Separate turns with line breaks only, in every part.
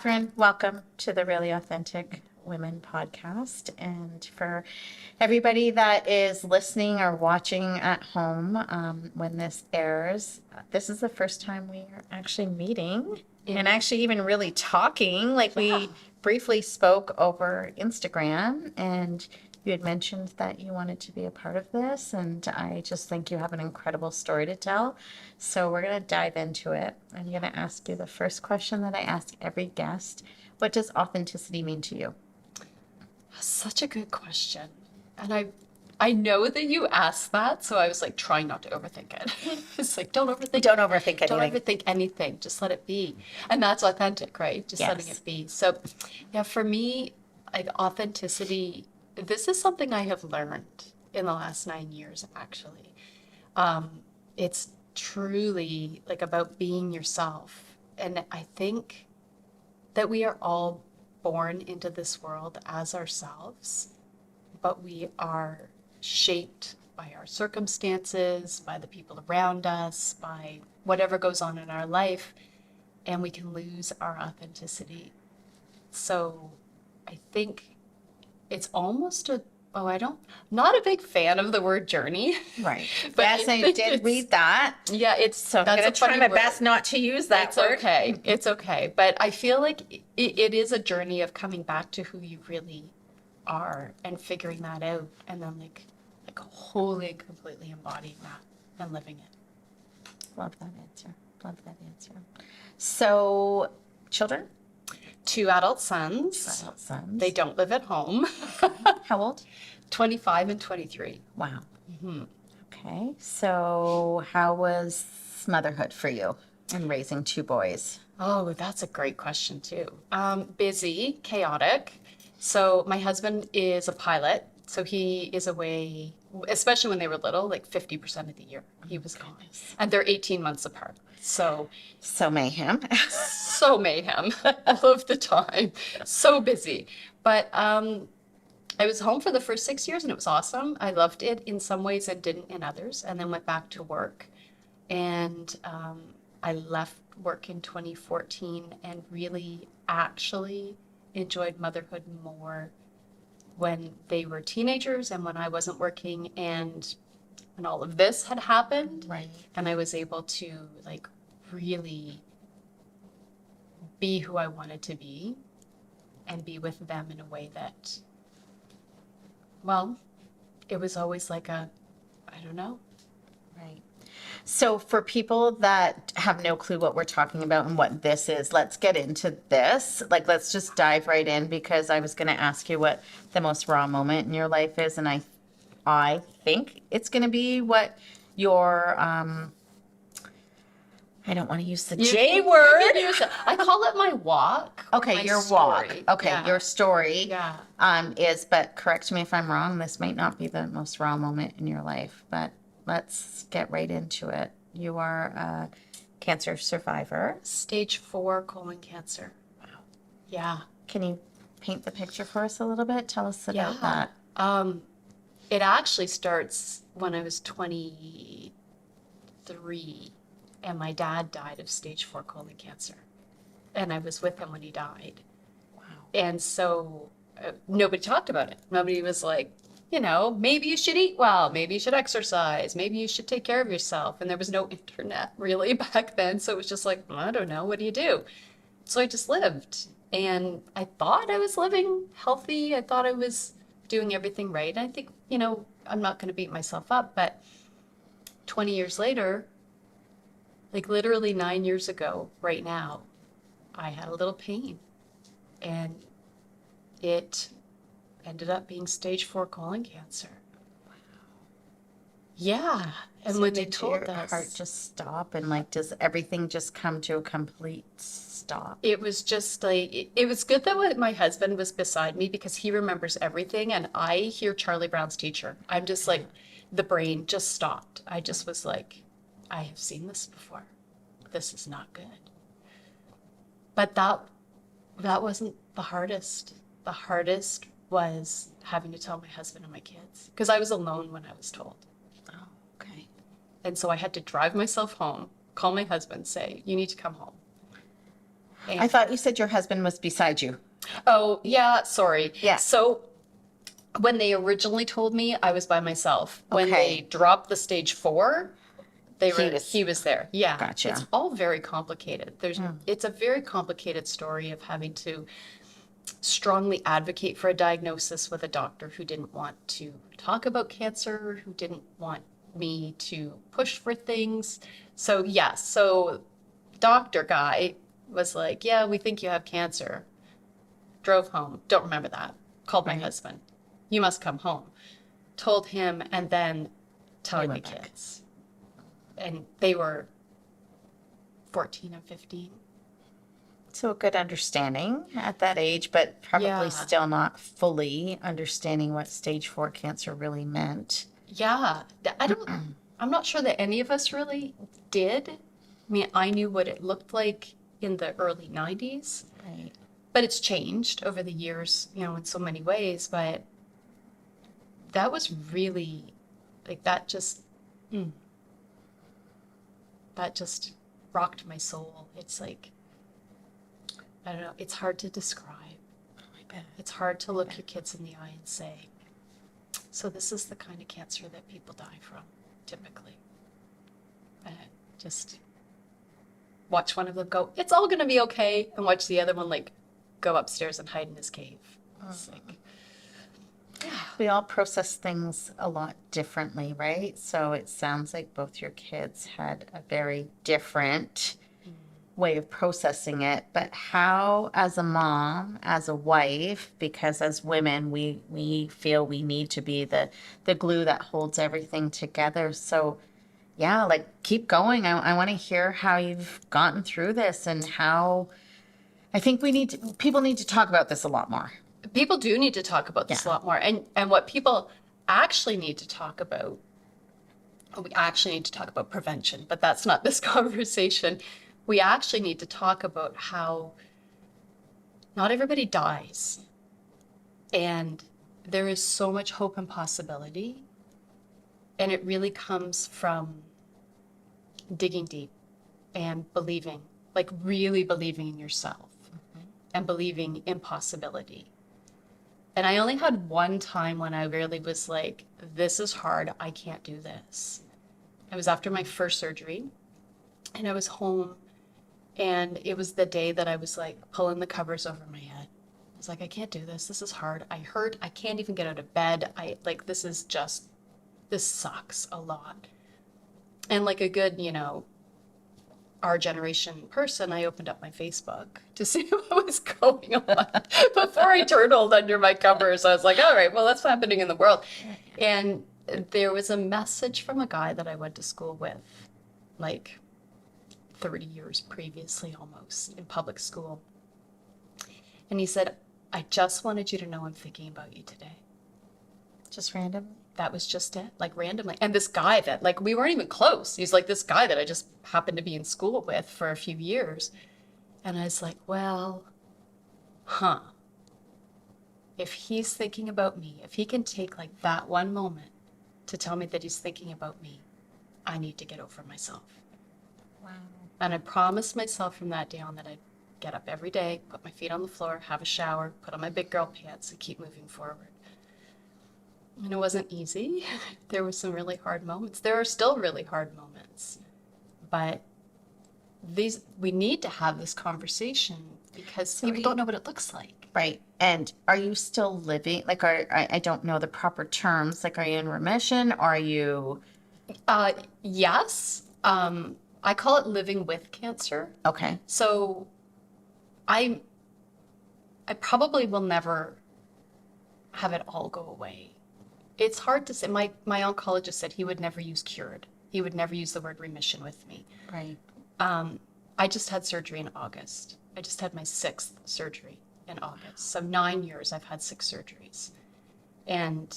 Kathryn, welcome to the Really Authentic Women podcast. And for everybody that is listening or watching at home when this airs, this is the first time we are actually meeting and actually even really talking. Like we briefly spoke over Instagram, and you had mentioned that you wanted to be a part of this, and I just think you have an incredible story to tell. So we're going to dive into it. I'm going to ask you the first question that I ask every guest. What does authenticity mean to you?
Such a good question. And I know that you asked that, so I was like trying not to overthink it. It's like, don't overthink
Don't overthink anything.
Don't overthink anything. Just let it be. And that's authentic, right? Just letting it be. So yeah, for me, like authenticity, this is something I have learned in the last 9 years, actually. It's truly like about being yourself. And I think that we are all born into this world as ourselves, but we are shaped by our circumstances, by the people around us, by whatever goes on in our life, and we can lose our authenticity. So I think it's almost not a big fan of the word journey.
Right. But yes, I did read that.
Yeah,
so I'm going to try my best not to use that word.
It's okay. It's okay. But I feel like it is a journey of coming back to who you really are and figuring that out, and then like wholly and completely embodying that and living it.
Love that answer. Love that answer. So, children?
2 adult sons.
2 adult sons.
They don't live at home.
How old?
25 and 23.
Wow. Mm-hmm. Okay. So how was motherhood for you and raising 2 boys?
Oh, that's a great question too. Busy, chaotic. So my husband is a pilot. So he is away, especially when they were little, like 50% of the year he was gone. And they're 18 months apart. So
mayhem.
So mayhem all of the time. So busy. But I was home for the first 6 years and it was awesome. I loved it in some ways and didn't in others, and then went back to work. And I left work in 2014 and really actually enjoyed motherhood more when they were teenagers and when I wasn't working and when all of this had happened.
Right.
And I was able to like really be who I wanted to be and be with them in a way that, well, it was always like I don't know.
Right. So for people that have no clue what we're talking about and what this is, let's get into this. Like, let's just dive right in, because I was going to ask you what the most raw moment in your life is. And I think it's going to be what your, I don't want to use the J word.
I call it my walk.
Okay, your walk. Okay,
yeah.
Your story.
Yeah.
Is, but correct me if I'm wrong, this might not be the most raw moment in your life, but let's get right into it. You are a cancer survivor.
Stage 4 colon cancer.
Wow.
Yeah.
Can you paint the picture for us a little bit? Tell us about that.
It actually starts when I was 23. And my dad died of stage 4 colon cancer. And I was with him when he died.
Wow.
And so nobody talked about it. Nobody was like, maybe you should eat well. Maybe you should exercise. Maybe you should take care of yourself. And there was no internet really back then. So it was just like, I don't know. What do you do? So I just lived. And I thought I was living healthy. I thought I was doing everything right. I think, I'm not going to beat myself up. But 20 years later, like literally 9 years ago, right now, I had a little pain, and it ended up being stage 4 colon cancer.
Wow.
Yeah. And
so
when they
did
told
your
us,
heart just stop, and like, does everything just come to a complete stop?
it was just like, it was good that my husband was beside me because he remembers everything. And I hear Charlie Brown's Teacher. I'm just like, the brain just stopped. I just was like, I have seen this before. This is not good. But that wasn't the hardest. The hardest was having to tell my husband and my kids, because I was alone when I was told.
Oh, okay.
And so I had to drive myself home, call my husband, say, you need to come home.
I thought you said your husband was beside you.
Oh, yeah, sorry.
Yeah.
So when they originally told me, I was by myself. When
Okay.
they dropped the stage 4,
He
he was there. Yeah.
Gotcha.
It's all very complicated. It's a very complicated story of having to strongly advocate for a diagnosis with a doctor who didn't want to talk about cancer, who didn't want me to push for things. So, yeah, so doctor guy was like, "Yeah, we think you have cancer." Drove home. Don't remember that. Called my
Right.
husband. "You must come home." Told him, and then telling my
went back.
kids. And they were 14 and 15.
So a good understanding at that age, but probably
Yeah.
still not fully understanding what stage 4 cancer really meant.
Yeah. I'm not sure that any of us really did. I mean, I knew what it looked like in the early 90s,
Right.
but it's changed over the years, in so many ways. But that was really, like, that just rocked my soul. It's like, I don't know, it's hard to describe.
I bet.
It's hard to look your kids in the eye and say, so this is the kind of cancer that people die from, typically. And just watch one of them go, "It's all going to be okay," and watch the other one, like, go upstairs and hide in his cave. It's like,
We all process things a lot differently, right? So it sounds like both your kids had a very different way of processing it. But how, as a mom, as a wife, because as women, we feel we need to be the glue that holds everything together. So yeah, like keep going. I want to hear how you've gotten through this and how I think people need to talk about this a lot more.
people do need to talk about this a lot more. And what people actually need to talk about, we actually need to talk about prevention, but that's not this conversation. We actually need to talk about how not everybody dies. And there is so much hope and possibility. And it really comes from digging deep and believing, like really believing in yourself and believing in possibility. And I only had one time when I really was like, this is hard. I can't do this. It was after my first surgery, and I was home, and it was the day that I was like pulling the covers over my head. I was like, I can't do this. This is hard. I hurt. I can't even get out of bed. This sucks a lot. And like a good, our generation person, I opened up my Facebook to see what was going on. Before I turtled under my covers, I was like, all right, well, what's happening in the world? And there was a message from a guy that I went to school with, like 30 years previously almost, in public school. And he said, "I just wanted you to know I'm thinking about you today."
Just random.
That was just it, like randomly. And this guy that, like, we weren't even close. He's like this guy that I just happened to be in school with for a few years. And I was like, well, if he's thinking about me, if he can take like that one moment to tell me that he's thinking about me, I need to get over myself.
Wow.
And I promised myself from that day on that I'd get up every day, put my feet on the floor, have a shower, put on my big girl pants, and keep moving forward. And it wasn't easy. There were some really hard moments. There are still really hard moments. But we need to have this conversation because people don't know what it looks like.
Right. And are you still living? Like, I don't know the proper terms. Like, are you in remission? Or are you?
Yes. I call it living with cancer.
Okay.
So I probably will never have it all go away. It's hard to say. My oncologist said he would never use cured. He would never use the word remission with me.
Right.
I just had surgery in August. I just had my 6th surgery in August. So 9 years I've had 6 surgeries. And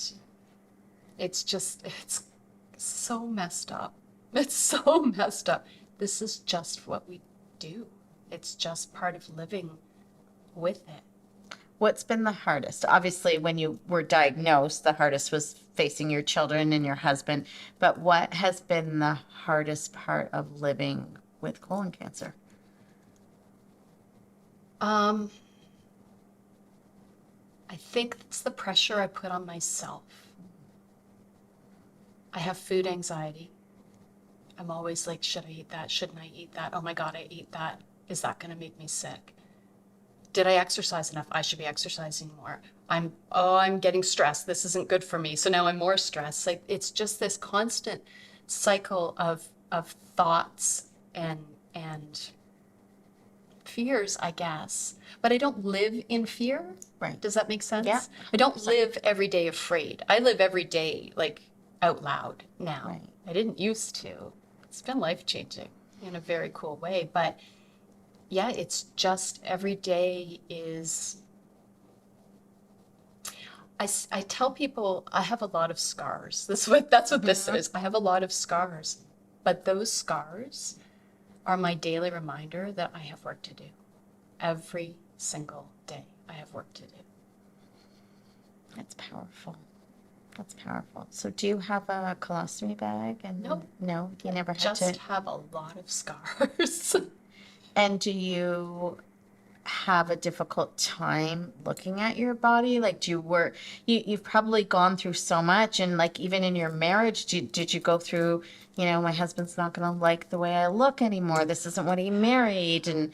it's so messed up. It's so messed up. This is just what we do. It's just part of living with it.
What's been the hardest? Obviously, when you were diagnosed, the hardest was facing your children and your husband. But what has been the hardest part of living with colon cancer?
Um, I think it's the pressure I put on myself. I have food anxiety. I'm always like, should I eat that? Shouldn't I eat that? Oh my God, I ate that. Is that going to make me sick? Did I exercise enough? I should be exercising more. I'm getting stressed. This isn't good for me. So now I'm more stressed. Like it's just this constant cycle of thoughts and fears, I guess. But I don't live in fear.
Right.
Does that make sense?
Yeah.
I don't live every day afraid. I live every day like out loud now.
Right.
I didn't used to. It's been life-changing in a very cool way, but yeah, it's just every day is. I tell people I have a lot of scars. That's what this is. I have a lot of scars, but those scars are my daily reminder that I have work to do. Every single day, I have work to do.
That's powerful. That's powerful. So do you have a colostomy bag? And
Nope.
No, you never had
Just
to.
have a lot of scars.
And do you have a difficult time looking at your body? Like, you've probably gone through so much, and like even in your marriage, did you go through, my husband's not going to like the way I look anymore. This isn't what he married. And,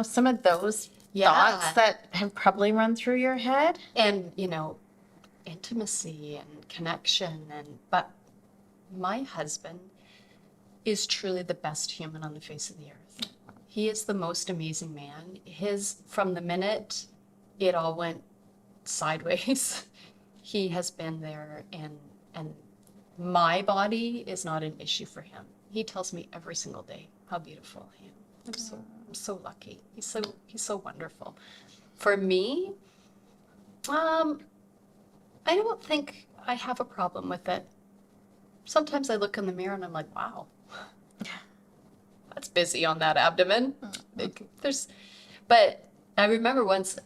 some of those
Yeah.
thoughts that have probably run through your head.
And, intimacy and connection. But my husband is truly the best human on the face of the earth. He is the most amazing man. From the minute it all went sideways, he has been there, and my body is not an issue for him. He tells me every single day how beautiful I am. I'm so lucky. He's so wonderful. For me, I don't think I have a problem with it. Sometimes I look in the mirror and I'm like, wow, that's busy on that abdomen. But I remember once,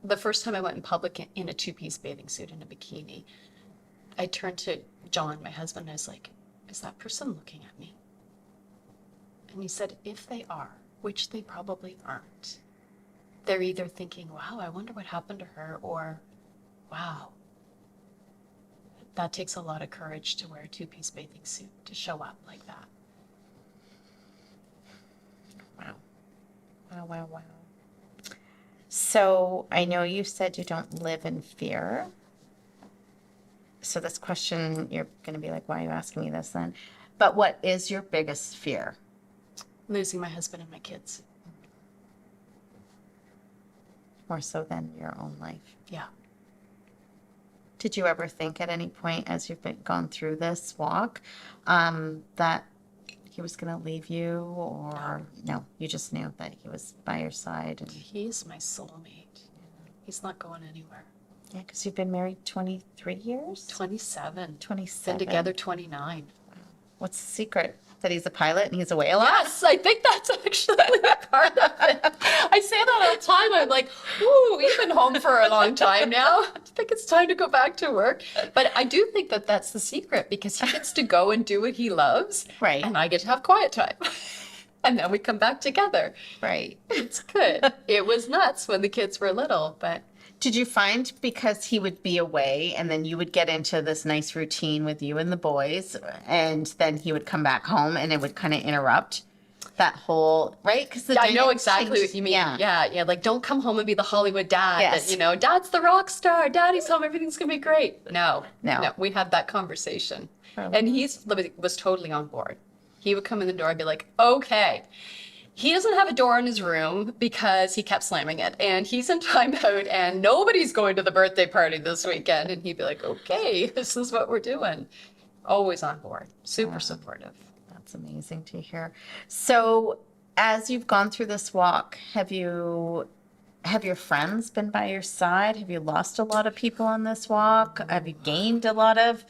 the first time I went in public in a two-piece bathing suit and a bikini, I turned to John, my husband, and I was like, is that person looking at me? And he said, if they are, which they probably aren't, they're either thinking, wow, I wonder what happened to her, or wow, that takes a lot of courage to wear a two-piece bathing suit, to show up like that.
Wow. Wow, wow, wow. So I know you said you don't live in fear. So this question, you're going to be like, why are you asking me this then? But what is your biggest fear?
Losing my husband and my kids.
More so than your own life.
Yeah.
Did you ever think at any point as you've gone through this walk that he was going to leave you, or no, you just knew that he was by your side? And
He's my soulmate. He's not going anywhere.
yeah, because you've been married 23 years?
27.
27.
Been together 29.
What's the secret? That he's a pilot and he's away a lot?
Yes, I think that's actually part of it. I say that all the time. I'm like, ooh, you've been home for a long time now. I think it's time to go back to work. But I do think that that's the secret, because he gets to go and do what he loves.
Right.
And I get to have quiet time. And then we come back together.
Right.
It's good. It was nuts when the kids were little, but
Did you find, because he would be away and then you would get into this nice routine with you and the boys, and then he would come back home and it would kind of interrupt that whole, right? Because
I know exactly what you mean. Yeah. Like, don't come home and be the Hollywood dad.
Yes.
That, Dad's the rock star. Daddy's home. Everything's going to be great. No. We had that conversation. And he was totally on board. He would come in the door and be like, okay. He doesn't have a door in his room because he kept slamming it, and he's in timeout, and nobody's going to the birthday party this weekend. And he'd be like, okay, this is what we're doing. Always on board. Super supportive.
That's amazing to hear. So as you've gone through this walk, have your friends been by your side? Have you lost a lot of people on this walk? Have you gained a lot of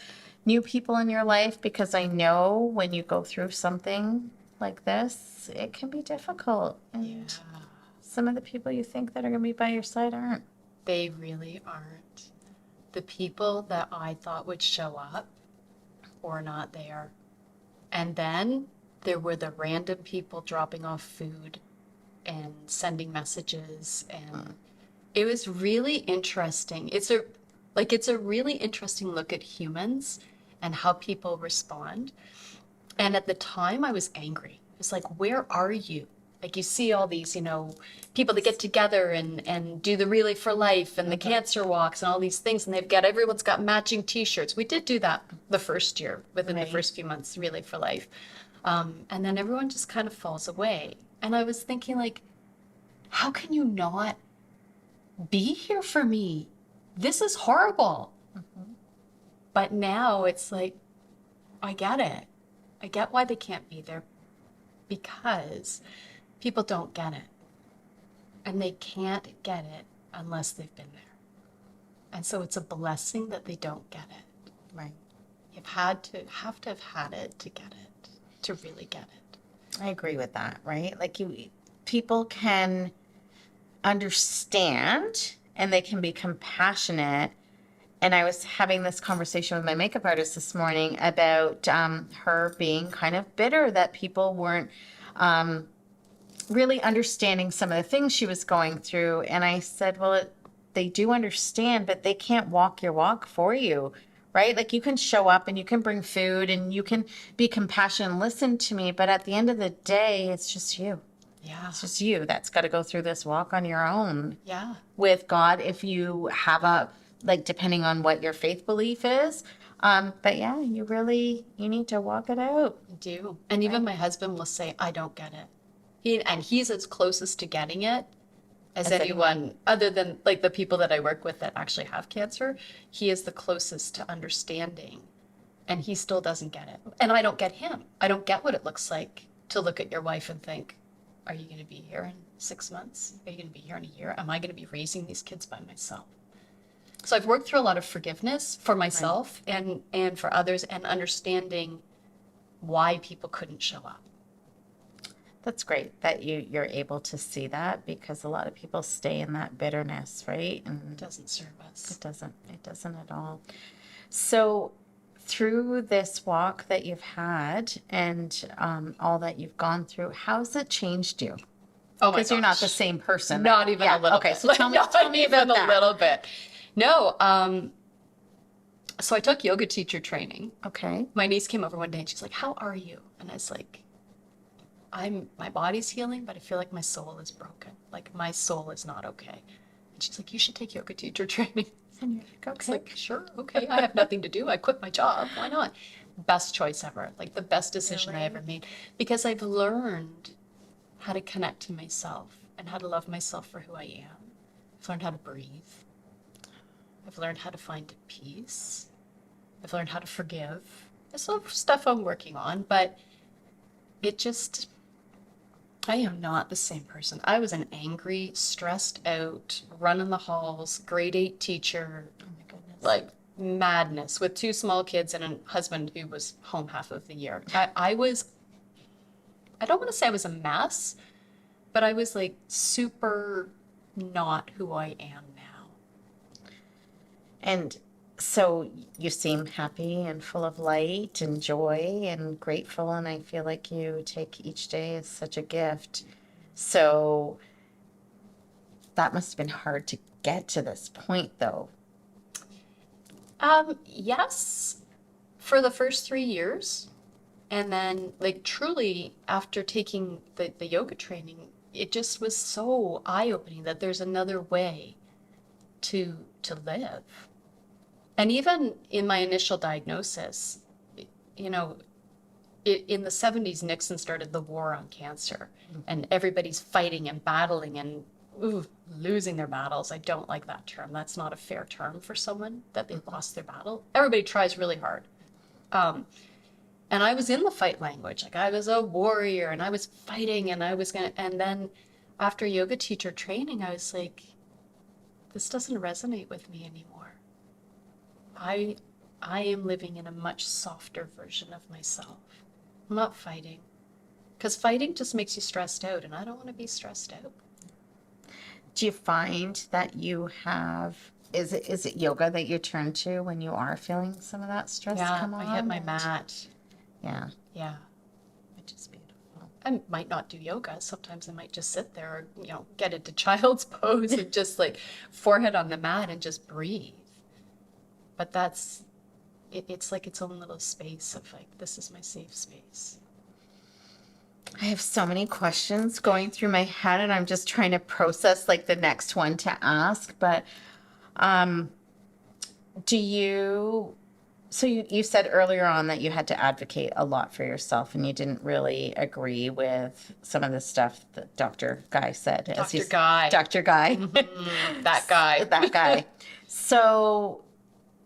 new people in your life? Because I know when you go through something like this, it can be difficult. And some of the people you think that are going to be by your side aren't.
They really aren't. The people that I thought would show up were not there. And then there were the random people dropping off food and sending messages, and it was really interesting. It's a really interesting look at humans and how people respond. And at the time I was angry. It's like, where are you? Like you see all these, people that get together and do the Relay for Life and the cancer walks and all these things, and everyone's got matching t-shirts. We did do that the first year, within the first few months, Relay for Life. And then everyone just kind of falls away. And I was thinking, like, how can you not be here for me? This is horrible. But now it's like, I get it. I get why they can't be there, because people don't get it. And they can't get it unless they've been there. And so it's a blessing that they don't get it.
Right.
You've have to have had it to get it, to really get it.
I agree with that, right? Like people can understand and they can be compassionate. And I was having this conversation with my makeup artist this morning about her being kind of bitter that people weren't really understanding some of the things she was going through. And I said, well, they do understand, but they can't walk your walk for you, right? Like you can show up and you can bring food and you can be compassionate and listen to me. But at the end of the day, it's just you.
Yeah.
It's just you that's got to go through this walk on your own.
Yeah.
With God, if you have depending on what your faith belief is. But yeah, you need to walk it out.
I do. And even my husband will say, I don't get it. He's as closest to getting it as anyone, other than like the people that I work with that actually have cancer. He is the closest to understanding, and he still doesn't get it. And I don't get him. I don't get what it looks like to look at your wife and think, are you going to be here in 6 months? Are you going to be here in a year? Am I going to be raising these kids by myself? So I've worked through a lot of forgiveness for myself and for others, and understanding why people couldn't show up.
That's great that you're able to see that, because a lot of people stay in that bitterness, right? And
It doesn't serve us.
It doesn't at all. So through this walk that you've had and all that you've gone through, how's it changed you?
Oh my
Because you're not
gosh.
the same person.
Not even a little
okay,
bit.
so tell me
even
about
a
that.
little bit. No, so I took yoga teacher training.
Okay.
My niece came over one day and she's like, how are you? And I was like, my body's healing, but I feel like my soul is broken. Like my soul is not okay. And she's like, you should take yoga teacher training.
And you're like,
I was
okay.
like, sure, okay. I have nothing to do. I quit my job. Why not? Best choice ever. Like the best decision I ever made, because I've learned how to connect to myself and how to love myself for who I am. I've learned how to breathe. I've learned how to find peace. I've learned how to forgive. There's some stuff I'm working on, but I am not the same person. I was an angry, stressed out, running the halls, grade 8 teacher,
Oh my goodness.
like madness with 2 small kids and a husband who was home half of the year. I don't want to say I was a mess, but I was like super not who I am now.
And so you seem happy and full of light and joy and grateful, and I feel like you take each day as such a gift. So that must have been hard to get to this point, though.
Yes, for the first 3 years. And then, like, truly, after taking the yoga training, it just was so eye-opening that there's another way to live. And even in my initial diagnosis, in the 70s, Nixon started the war on cancer, and everybody's fighting and battling and losing their battles. I don't like that term. That's not a fair term for someone, that they lost their battle. Everybody tries really hard. And I was in the fight language. Like I was a warrior and I was fighting and and then after yoga teacher training, I was like, this doesn't resonate with me anymore. I am living in a much softer version of myself. I'm not fighting. Because fighting just makes you stressed out, and I don't want to be stressed out.
Do you find that you have, is it yoga that you turn to when you are feeling some of that stress come on?
I hit my mat.
Yeah.
Yeah.
Which is beautiful.
I might not do yoga. Sometimes I might just sit there or, get into child's pose and just like forehead on the mat and just breathe. But it's like its own little space of like, this is my safe space.
I have so many questions going through my head, and I'm just trying to process like the next one to ask. But you said earlier on that you had to advocate a lot for yourself, and you didn't really agree with some of the stuff that Dr. Guy said.
Dr. Guy.
Dr. Guy.
That guy.
That guy. So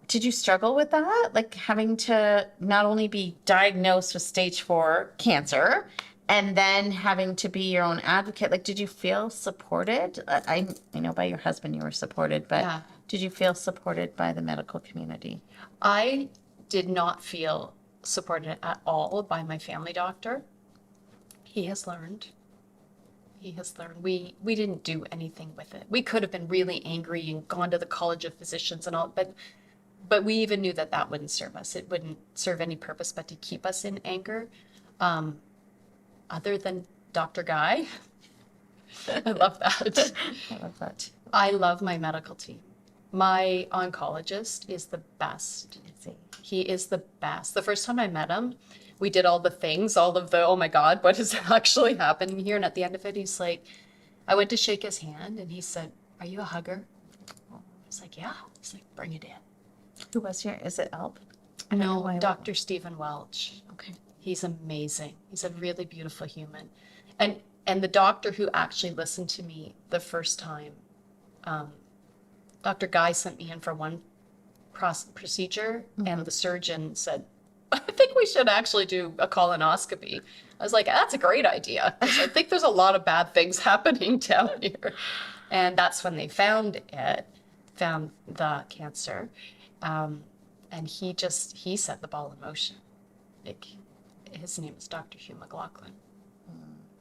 did you struggle with that? Like having to not only be diagnosed with stage 4 cancer and then having to be your own advocate. Like, did you feel supported? I know by your husband you were supported, but
Yeah.
did you feel supported by the medical community?
I did not feel supported at all by my family doctor. He has learned. We didn't do anything with it. We could have been really angry and gone to the College of Physicians and all, but we even knew that wouldn't serve us. It wouldn't serve any purpose but to keep us in anger. Other than Dr. Guy, I love that.
I love that.
I love my medical team. My oncologist is the best. He is the best. The first time I met him, we did all the things, all of the, oh my God, what is actually happening here? And at the end of it, he's like, I went to shake his hand and he said, are you a hugger? I was like, yeah. He's like, bring it in.
Who was your, is it Elb?
No, Dr. Stephen Welch.
Okay.
He's amazing. He's a really beautiful human. And the doctor who actually listened to me the first time, Dr. Guy sent me in for one procedure, and the surgeon said, I think we should actually do a colonoscopy. I was like, that's a great idea. I think there's a lot of bad things happening down here. And that's when they found the cancer. And he set the ball in motion. His name is Dr. Hugh McLaughlin.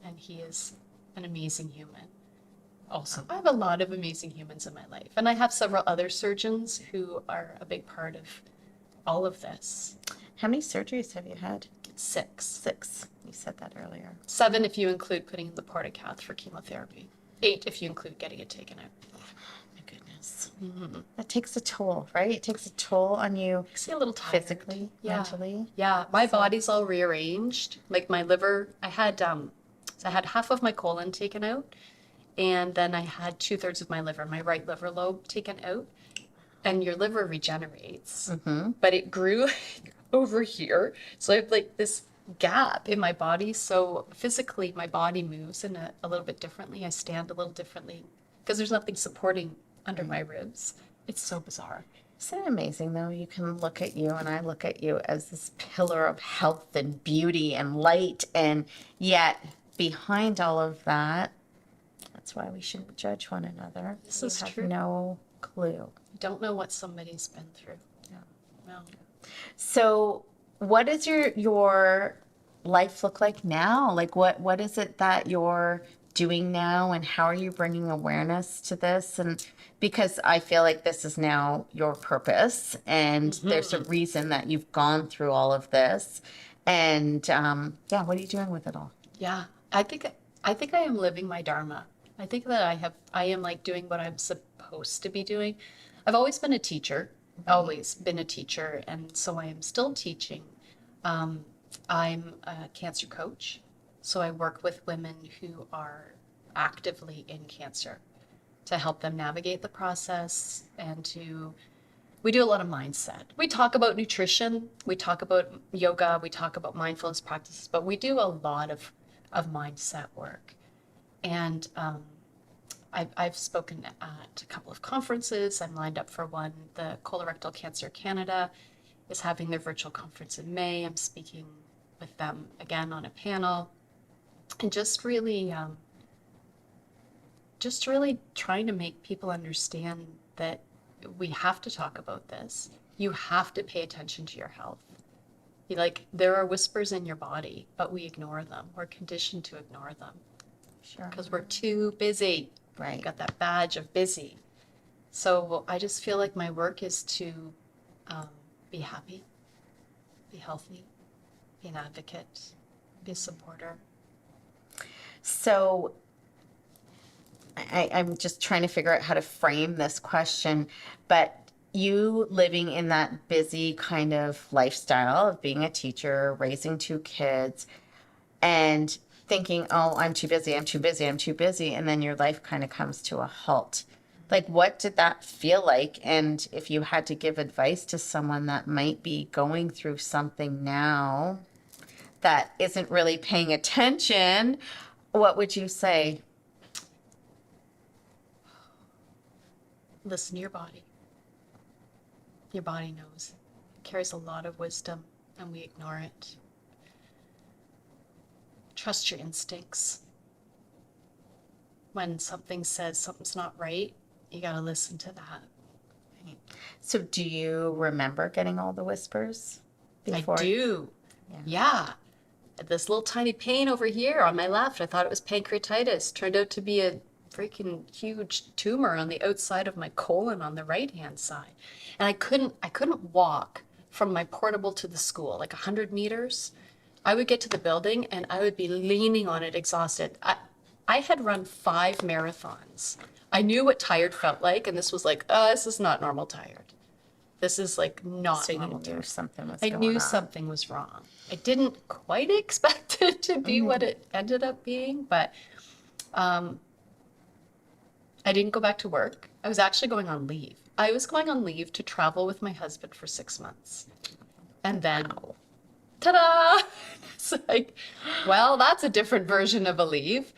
And he is an amazing human. Also, I have a lot of amazing humans in my life. And I have several other surgeons who are a big part of all of this.
How many surgeries have you had?
6.
6. You said that earlier.
7 if you include putting in the portacath for chemotherapy. 8 if you include getting it taken out.
My goodness.
Mm-hmm.
That takes a toll, right? It takes a toll on you
Makes you a little tired.
physically,
Yeah.
mentally.
Yeah, my body's all rearranged. Like my liver, I had half of my colon taken out, and then I had 2/3 of my liver, my right liver lobe, taken out. And your liver regenerates, but it grew over here. So I have like this gap in my body. So physically, my body moves in a little bit differently. I stand a little differently because there's nothing supporting under my ribs. It's so bizarre.
Isn't it amazing, though? You can look at you, and I look at you as this pillar of health and beauty and light, and yet behind all of that, that's why we shouldn't judge one another.
This
You
is
have
true.
no clue.
You don't know what somebody's been through. No.
So what does your life look like now? Like what is it that you're doing now, and how are you bringing awareness to this? And because I feel like this is now your purpose, and there's a reason that you've gone through all of this. And what are you doing with it all?
Yeah, I think I am living my dharma. I think that I am like doing what I'm supposed to be doing. I've always been a teacher, and so I am still teaching. I'm a cancer coach, so I work with women who are actively in cancer to help them navigate the process, and we do a lot of mindset. We talk about nutrition, we talk about yoga, we talk about mindfulness practices, but we do a lot of mindset work. And I've spoken at a couple of conferences. I'm lined up for one. The Colorectal Cancer Canada is having their virtual conference in May. I'm speaking with them again on a panel, and just really trying to make people understand that we have to talk about this. You have to pay attention to your health. There are whispers in your body, but we ignore them. We're conditioned to ignore them.
Sure.
Because we're too busy.
Right.
We've got that badge of busy. So I just feel like my work is to be happy, be healthy, be an advocate, be a supporter,
So I'm just trying to figure out how to frame this question, but you living in that busy kind of lifestyle of being a teacher, raising two kids, and thinking, oh, I'm too busy, I'm too busy, I'm too busy. And then your life kind of comes to a halt. Like, what did that feel like? And if you had to give advice to someone that might be going through something now that isn't really paying attention, what would you say?
Listen to your body. Your body knows. It carries a lot of wisdom, and we ignore it. Trust your instincts. When something says something's not right, you got to listen to that.
So, do you remember getting all the whispers before?
I do. Yeah. This little tiny pain over here on my left, I thought it was pancreatitis. Turned out to be a freaking huge tumor on the outside of my colon on the right-hand side. And I couldn't walk from my portable to the school, like 100 meters. I would get to the building and I would be leaning on it, exhausted. I had run 5 marathons. I knew what tired felt like, and this was like, this is not normal tired. This is like not
So you
normal
knew
tired.
something was
I
going
knew
on.
something was wrong. I didn't quite expect it to be what it ended up being, but I didn't go back to work. I was actually going on leave. I was going on leave to travel with my husband for 6 months. And then, ta-da! It's like, well, that's a different version of a leave.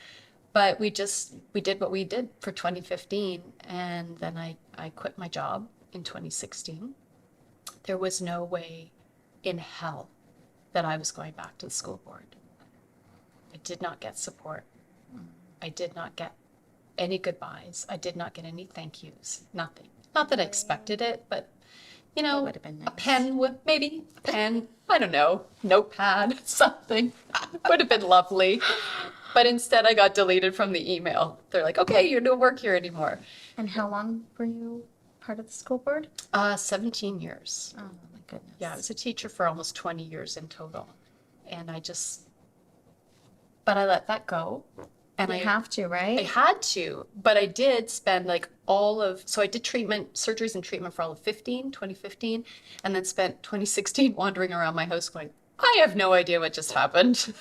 But we did what we did for 2015. And then I quit my job in 2016. There was no way in hell that I was going back to the school board. I did not get support. I did not get any goodbyes. I did not get any thank yous. Nothing. Not that I expected it, but you know,
would have been
a
nice.
pen a pen, I don't know, notepad, something would have been lovely. But instead I got deleted from the email. They're like, okay, you don't work here anymore.
And how long were you part of the school board?
17 years.
Oh my goodness.
Yeah, I was a teacher for almost 20 years in total. And but I let that go. And
You have to, right?
I had to, but I did spend like so I did surgeries and treatment for all of 2015, and then spent 2016 wandering around my house going, I have no idea what just happened.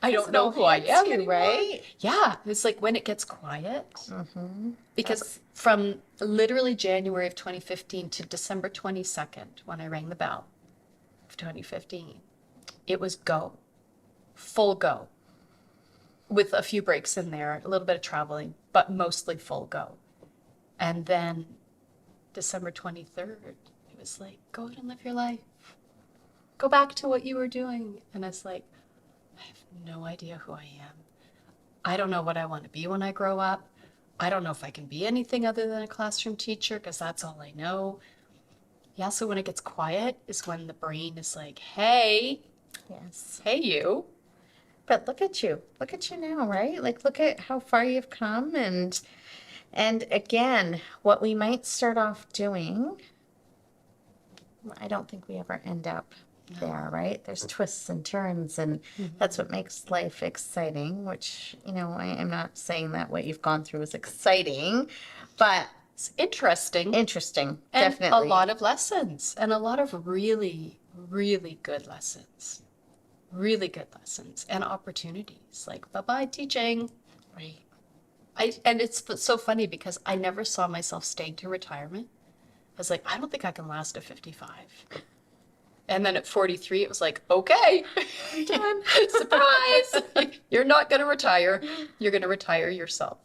I don't know who I am anymore.
Right?
Yeah, it's like when it gets quiet. Because from literally January of 2015 to December 22nd, when I rang the bell of 2015, it was go, full go, with a few breaks in there, a little bit of traveling, but mostly full go. And then December 23rd, it was like, go out and live your life. Go back to what you were doing. And it's like, I have no idea who I am. I don't know what I want to be when I grow up. I don't know if I can be anything other than a classroom teacher because that's all I know. Yeah, so when it gets quiet is when the brain is like, hey,
Yes.
hey you.
But look at you. Look at you now, right? Like, look at how far you've come. And again, what we might start off doing, I don't think we ever end up there, right? There's twists and turns, and that's what makes life exciting, which, you know, I am not saying that what you've gone through is exciting, but
It's interesting.
interesting,
And
definitely.
a lot of lessons and a lot of really, really good lessons. Really good lessons and opportunities. Like, bye-bye teaching.
Right.
And it's so funny because I never saw myself staying to retirement. I was like, I don't think I can last to 55. And then at 43, it was like, okay, I'm done. Surprise! You're not going to retire. You're going to retire yourself.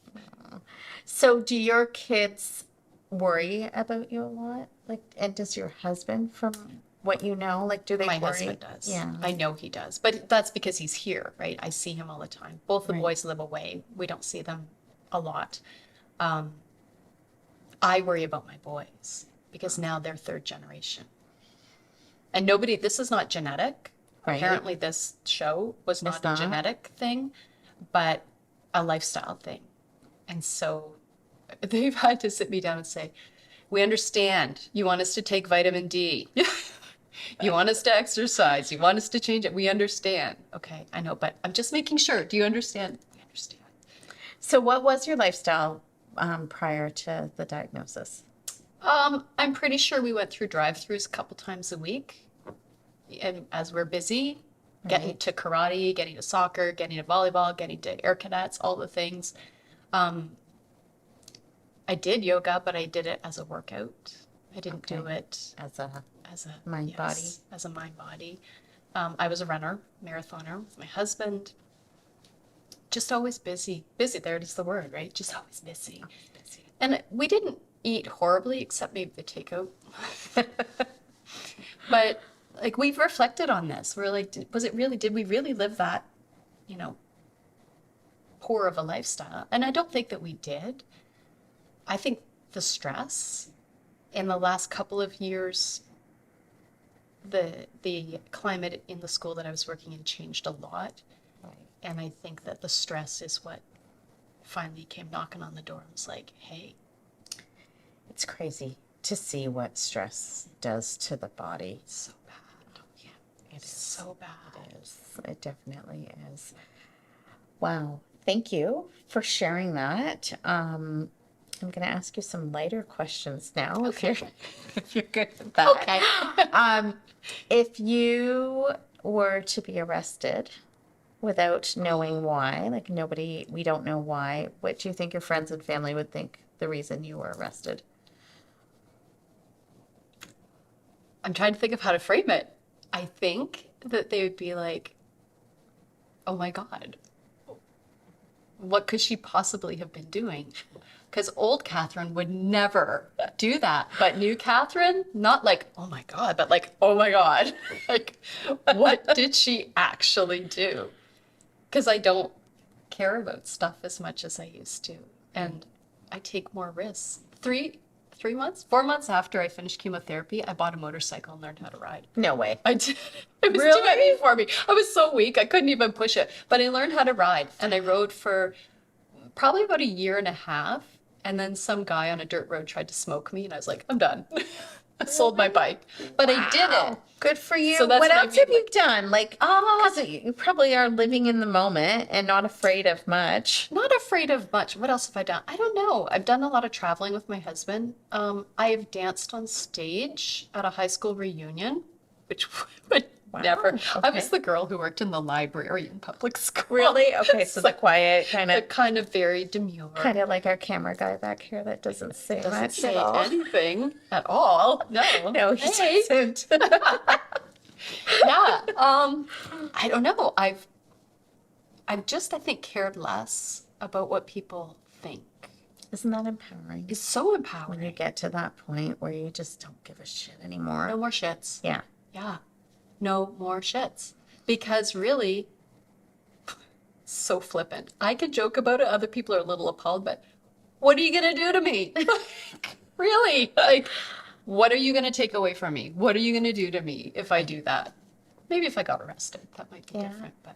So do your kids worry about you a lot? Like, and does your husband, from what you know, like, do they
My
worry?
husband does.
Yeah.
I know he does. But that's because he's here, right? I see him all the time. Both the
Right.
boys live away. We don't see them a lot. I worry about my boys because now they're third generation. And this is not genetic.
Right.
Apparently this show was not
not.
a genetic thing, but a lifestyle thing. And so they've had to sit me down and say, we understand you want us to take vitamin D. You want us to exercise. You want us to change it. We understand. Okay, I know, but I'm just making sure. Do you understand? We understand.
So what was your lifestyle prior to the diagnosis?
I'm pretty sure we went through drive-throughs a couple times a week. And as we're busy, getting to karate, getting to soccer, getting to volleyball, getting to Air Cadets, all the things. I did yoga, but I did it as a workout. I didn't do it
As a
as a
mind body.
as a mind body. I was a runner, marathoner with my husband. Just always busy. Busy, there it is the word, right? Just always busy. And we didn't eat horribly, except maybe the takeout. But like we've reflected on this. We're like, did we really live that, you know, poor of a lifestyle? And I don't think that we did. I think the stress in the last couple of years, the climate in the school that I was working in changed a lot.
Right.
And I think that the stress is what finally came knocking on the door and was like, hey.
It's crazy to see what stress does to the body.
It's so bad.
Yeah, it is
So bad.
It is. It definitely is. Wow. Thank you for sharing that. I'm going to ask you some lighter questions now,
Okay.
if you're good with that.
Okay.
If you were to be arrested without knowing why, like we don't know why, what do you think your friends and family would think the reason you were arrested?
I'm trying to think of how to frame it. I think that they would be like, oh my God, what could she possibly have been doing? Because old Kathryn would never do that. But new Kathryn, not like, oh my God, but like, oh my God. Like, what did she actually do? Because I don't care about stuff as much as I used to. And I take more risks. 4 months after I finished chemotherapy, I bought a motorcycle and learned how to ride.
No way.
I did. It was too
Really?
heavy for me. I was so weak, I couldn't even push it. But I learned how to ride, and I rode for probably about a year and a half. And then some guy on a dirt road tried to smoke me, and I was like, I'm done. I sold my bike. But I did it.
Good for you.
So that's
what
what I
else have
mean,
you done? Like, because you probably are living in the moment and not afraid of much.
Not afraid of much. What else have I done? I don't know. I've done a lot of traveling with my husband. I've danced on stage at a high school reunion, which would never. I was the girl who worked in the library in public school.
Really? Okay, so the quiet
kind of very demure.
kind of like our camera guy back here that doesn't say
Doesn't
much
say
at all.
anything at all. No.
No, he
Hey.
doesn't.
Yeah. I don't know. I've just, I think, cared less about what people think.
Isn't that empowering?
It's so
When
empowering.
you get to that point where you just don't give a shit anymore.
No more shits.
Yeah.
Yeah. No more shits. Because really, so flippant. I could joke about it. Other people are a little appalled, but what are you going to do to me? Really? Like, what are you going to take away from me? What are you going to do to me if I do that? Maybe if I got arrested, that might be
Yeah.
different. But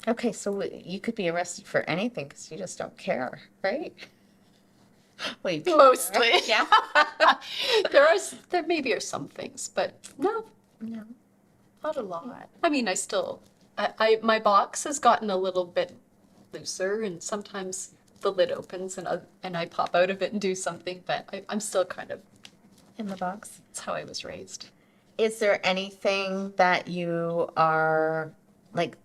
Okay, so you could be arrested for anything because you just don't care, right? Well, you
mostly.
Yeah.
There maybe are some things, but no,
No.
not a lot. I mean, my box has gotten a little bit looser, and sometimes the lid opens and I pop out of it and do something, but I'm still kind of,
In the box.
that's how I was raised.
Is there anything that you are, like,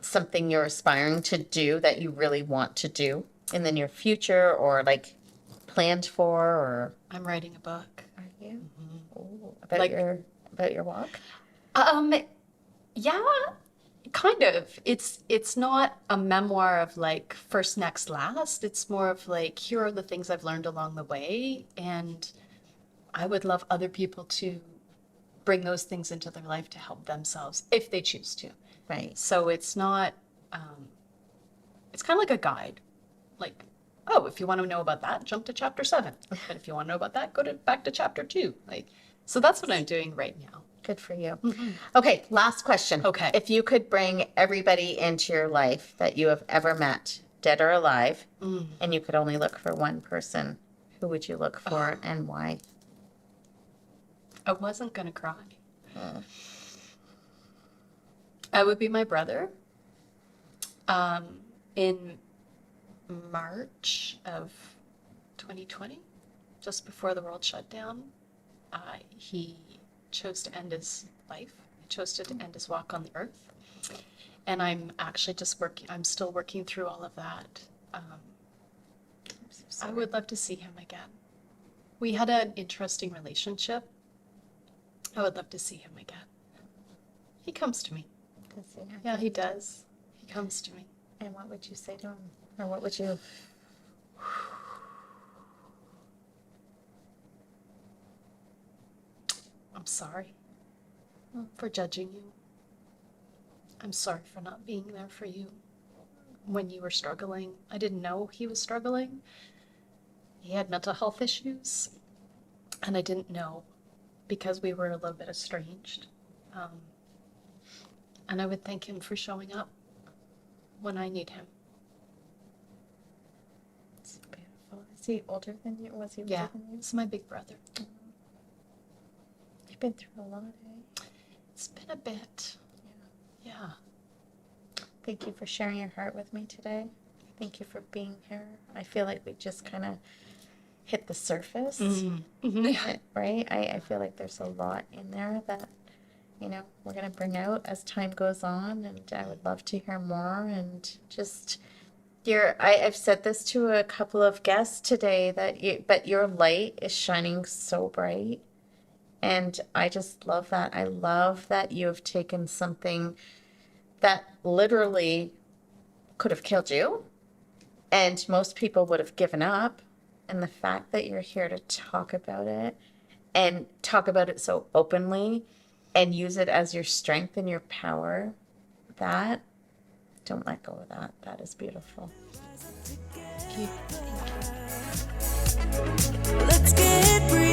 something you're aspiring to do that you really want to do in the near future or, like, planned for, or
I'm writing a book.
are you?
Mm-hmm.
Ooh, about
Like-
your walk?
Yeah, kind of. It's not a memoir of like first, next, last. It's more of like, here are the things I've learned along the way, and I would love other people to bring those things into their life to help themselves if they choose to.
Right.
So it's not, it's kind of like a guide. Like, oh, if you want to know about that, jump to chapter 7. But if you want to know about that, back to chapter 2. Like, so that's what I'm doing right now.
Good for you. Okay, last question.
Okay.
If you could bring everybody into your life that you have ever met, dead or alive, and you could only look for one person, who would you look for and why?
I wasn't going to cry. I would be my brother. In March of 2020, just before the world shut down, he chose to end his life. He chose to end his walk on the earth. And I'm actually I'm still working through all of that. I would love to see him again. We had an interesting relationship. I would love to see him again. He comes to me. Yeah, he does. He comes to me.
And what would you say to him? Or what would you...
I'm sorry for judging you. I'm sorry for not being there for you when you were struggling. I didn't know he was struggling. He had mental health issues, and I didn't know because we were a little bit estranged. And I would thank him for showing up when I need him.
It's beautiful. Is he older than you? Was he older
Yeah,
than you?
he's my big brother.
You've been through a lot, eh?
It's been a bit. Yeah.
Thank you for sharing your heart with me today. Thank you for being here. I feel like we just kind of hit the surface, right? I feel like there's a lot in there that, you know, we're going to bring out as time goes on, and I would love to hear more. And just I've said this to a couple of guests today but your light is shining so bright. And I just love that. I love that you have taken something that literally could have killed you, and most people would have given up. And the fact that you're here to talk about it, and talk about it so openly, and use it as your strength and your power, don't let go of that. That is beautiful.
Thank you.
Let's get real.